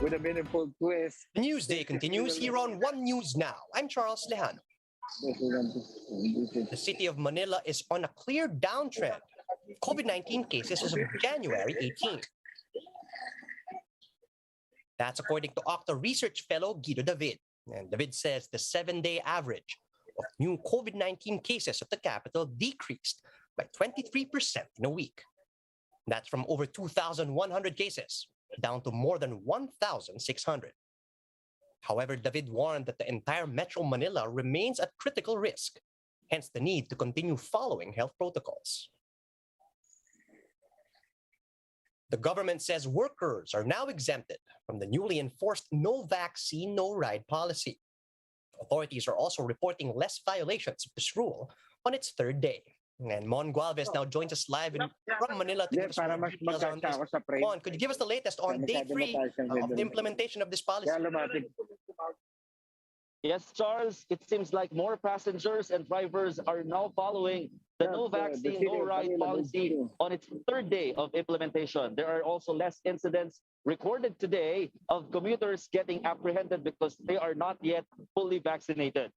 with a meaningful twist. The news day continues here on One News Now. I'm Charles Lejano. The city of Manila is on a clear downtrend. COVID-19 cases as of January 18. That's according to OCTA research fellow Guido David. And David says the 7-day average of new COVID-19 cases at the capital decreased by 23% in a week. That's from over 2,100 cases down to more than 1,600. However, David warned that the entire Metro Manila remains at critical risk, hence the need to continue following health protocols. The government says workers are now exempted from the newly enforced no vaccine, no ride policy. Authorities are also reporting less violations of this rule on its third day. And Mon Gualvez now joins us live from Manila to give us more details on this. Mon, could you give us the latest on day 3 of the implementation of this policy? Yes, Charles, it seems like more passengers and drivers are now following the no vaccine, no ride policy on its third day of implementation. There are also less incidents recorded today of commuters getting apprehended because they are not yet fully vaccinated.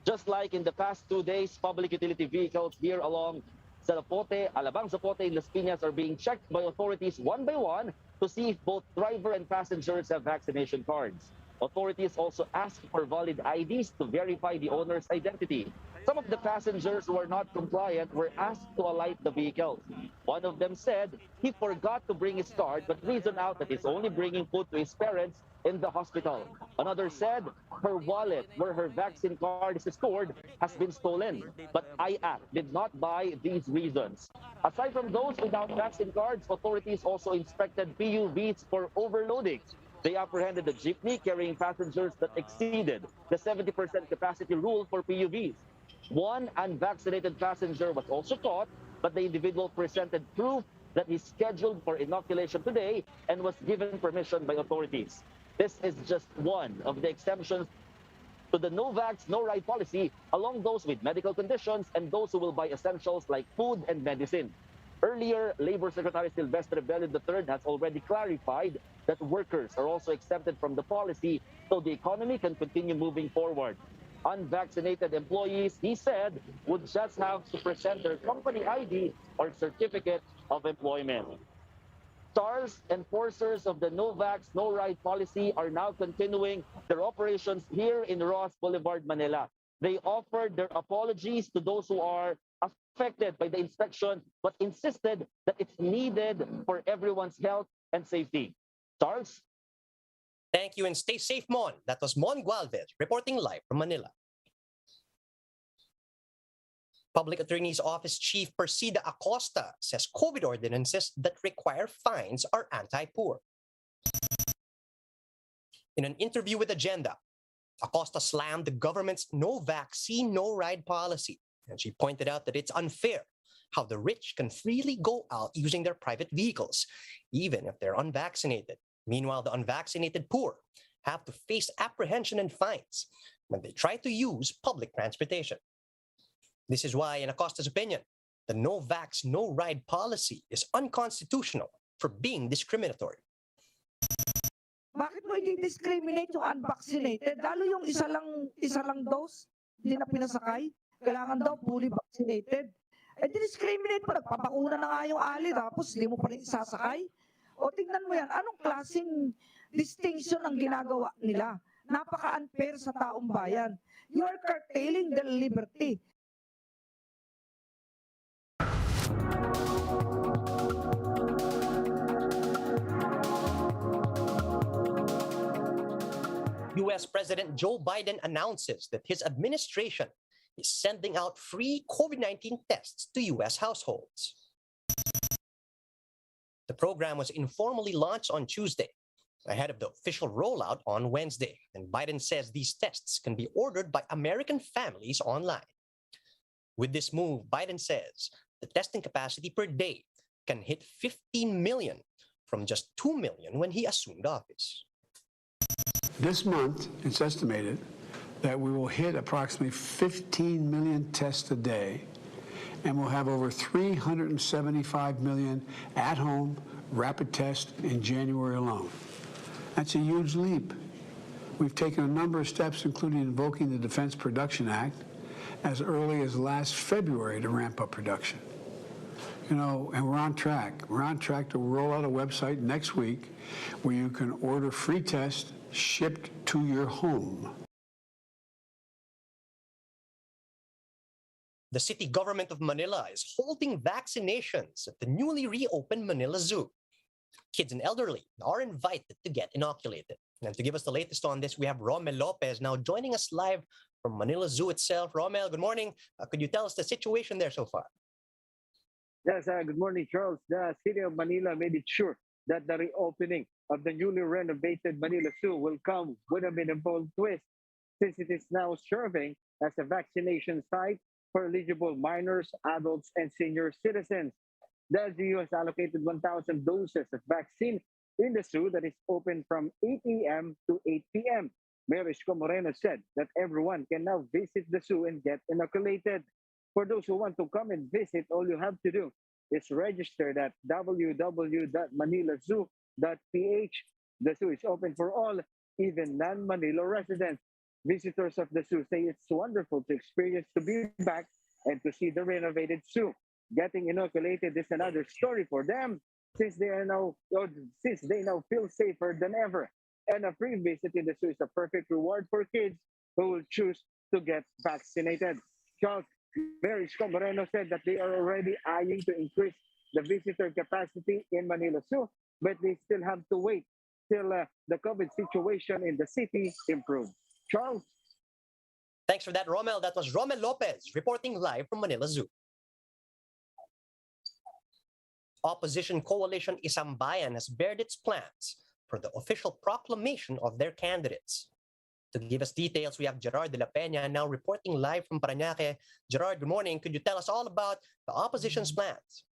Just like in the past 2 days, public utility vehicles here along Zapote, Alabang Zapote, and Las Piñas are being checked by authorities one by one to see if both driver and passengers have vaccination cards. Authorities also ask for valid IDs to verify the owner's identity. Some of the passengers who are not compliant were asked to alight the vehicles. One of them said he forgot to bring his card but reasoned out that he's only bringing food to his parents in the hospital. Another said her wallet where her vaccine card is stored has been stolen, but IAC did not buy these reasons. Aside from those without vaccine cards, authorities also inspected PUVs for overloading. They apprehended a jeepney carrying passengers that exceeded the 70% capacity rule for PUVs. One unvaccinated passenger was also caught, but the individual presented proof that he's scheduled for inoculation today and was given permission by authorities. This is just one of the exemptions to the no vax, no ride policy, along those with medical conditions and those who will buy essentials like food and medicine. Earlier, Labor Secretary Silvestre Rebellion III has already clarified that workers are also exempted from the policy so the economy can continue moving forward. Unvaccinated employees, he said, would just have to present their company ID or certificate of employment. Charles, enforcers of the no vax, no ride policy are now continuing their operations here in Ross Boulevard, Manila. They offered their apologies to those who are affected by the inspection, but insisted that it's needed for everyone's health and safety. Charles? Thank you and stay safe, Mon. That was Mon Gualvez reporting live from Manila. Public Attorney's Office Chief PERSIDA ACOSTA says COVID ordinances that require fines are anti-poor. In an interview with Agenda, ACOSTA slammed the government's no vaccine, no ride policy, and she pointed out that it's unfair how the rich can freely go out using their private vehicles, even if they're unvaccinated. Meanwhile, the unvaccinated poor have to face apprehension and fines when they try to use public transportation. This is why, in ACOSTA's opinion, the no vax, no ride policy is unconstitutional for being discriminatory. Bakit mo i-discriminate yung unvaccinated? Lalo yung isa lang dose, hindi na pinasakay. Kailangan daw fully vaccinated. Eh, discriminate mo, nagpapakuna na nga yung ali, tapos hindi mo pa rin isasakay. O tingnan mo yan, anong klaseng distinction ang ginagawa nila? Napaka-unfair sa taong bayan. You are curtailing their liberty. US President Joe Biden announces that his administration is sending out free COVID-19 tests to US households. The program was informally launched on Tuesday, ahead of the official rollout on Wednesday, and Biden says these tests can be ordered by American families online. With this move, Biden says the testing capacity per day can hit 15 million from just 2 million when he assumed office. This month, it's estimated that we will hit approximately 15 million tests a day, and we'll have over 375 million at-home rapid tests in January alone. That's a huge leap. We've taken a number of steps, including invoking the Defense Production Act as early as last February to ramp up production. You know, and we're on track. We're on track to roll out a website next week where you can order free tests shipped to your home. The city government of Manila is holding vaccinations at the newly reopened Manila Zoo. Kids and elderly are invited to get inoculated. And to give us the latest on this, we have Romel Lopez now joining us live from Manila Zoo itself. Romel, good morning. Could you tell us the situation there so far? Yes, good morning, Charles. The city of Manila made it sure that the reopening of the newly renovated Manila Zoo will come with a minimal twist, since it is now serving as a vaccination site for eligible minors, adults, and senior citizens. The LGU has allocated 1,000 doses of vaccine in the zoo that is open from 8 a.m. to 8 p.m. Mayor Isko Moreno said that everyone can now visit the zoo and get inoculated. For those who want to come and visit, all you have to do is register at www.manilazoo.ph. The zoo is open for all, even non-Manila residents. Visitors of the zoo say it's wonderful to experience to be back and to see the renovated zoo. Getting inoculated is another story for them, since they now feel safer than ever. And a free visit in the zoo is a perfect reward for kids who will choose to get vaccinated. Charles, Mayor Isko Moreno said that they are already eyeing to increase the visitor capacity in Manila Zoo, but they still have to wait till the COVID situation in the city improves. Charles? Thanks for that, Romel. That was Romel Lopez reporting live from Manila Zoo. Opposition coalition Sambayan has bared its plans for the official proclamation of their candidates. To give us details, we have Gerard de la Peña now reporting live from Parañaque. Gerard, good morning. Could you tell us all about the opposition's plans?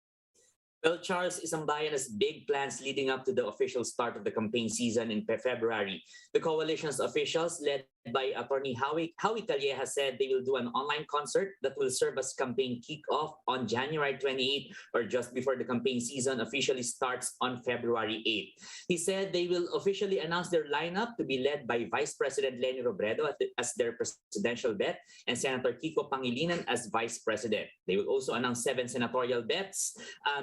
Well, Charles, Sambayan has big plans leading up to the official start of the campaign season in February. The coalition's officials, led by Attorney Howie Calleja, said they will do an online concert that will serve as campaign kickoff on January 28, or just before the campaign season officially starts on February 8. He said they will officially announce their lineup to be led by Vice President Leni Robredo as their presidential bet and Senator Kiko Pangilinan as Vice President. They will also announce 7 senatorial bets,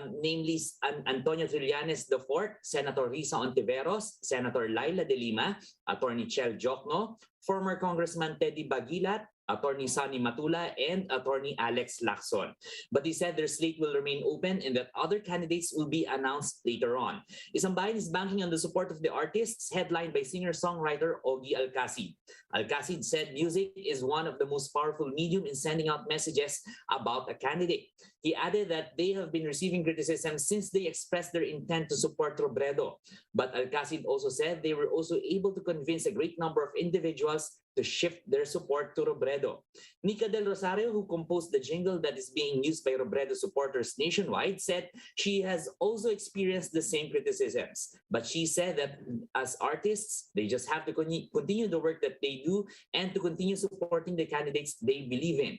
namely Antonio Trillanes IV, Senator Risa Ontiveros, Senator Laila de Lima, Attorney Chel Jokno, former Congressman Teddy Bagilat, Attorney Sonny Matula, and Attorney Alex Lacson. But he said their slate will remain open and that other candidates will be announced later on. Sambayan is banking on the support of the artists, headlined by singer-songwriter Ogie Alcacid. Alcacid said music is one of the most powerful medium in sending out messages about a candidate. He added that they have been receiving criticism since they expressed their intent to support Robredo. But Alcacid also said they were also able to convince a great number of individuals to shift their support to Robredo. Nica Del Rosario, who composed the jingle that is being used by Robredo supporters nationwide, said she has also experienced the same criticisms. But she said that as artists, they just have to continue the work that they do and to continue supporting the candidates they believe in.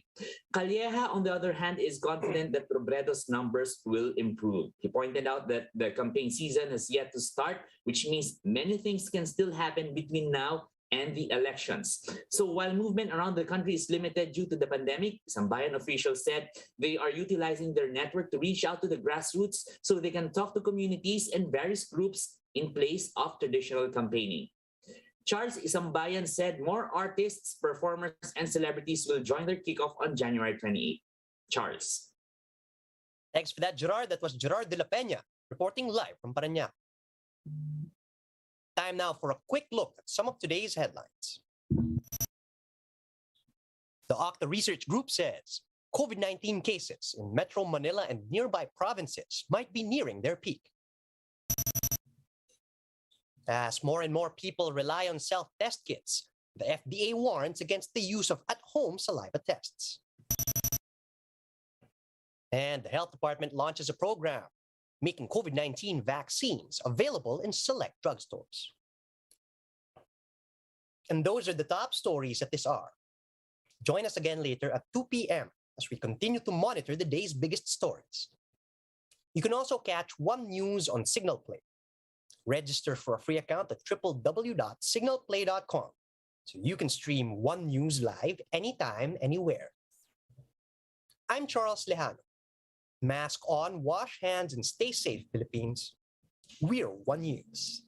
Calleja, on the other hand, is confident that Robredo's numbers will improve. He pointed out that the campaign season has yet to start, which means many things can still happen between now and the elections. So while movement around the country is limited due to the pandemic, Sambayan officials said they are utilizing their network to reach out to the grassroots so they can talk to communities and various groups in place of traditional campaigning. Charles, Sambayan said more artists, performers, and celebrities will join their kickoff on January 28. Charles. Thanks for that, Gerard. That was Gerard de la Peña reporting live from Parañaque. Time now for a quick look at some of today's headlines. The Octa Research Group says COVID-19 cases in Metro Manila and nearby provinces might be nearing their peak. As more and more people rely on self-test kits, the FDA warns against the use of at-home saliva tests. And the Health Department launches a program making COVID-19 vaccines available in select drugstores. And those are the top stories at this hour. Join us again later at 2 p.m. as we continue to monitor the day's biggest stories. You can also catch One News on Signal Play. Register for a free account at www.signalplay.com so you can stream One News live anytime, anywhere. I'm Charles Lejano. Mask on, wash hands, and stay safe, Philippines. We're One News.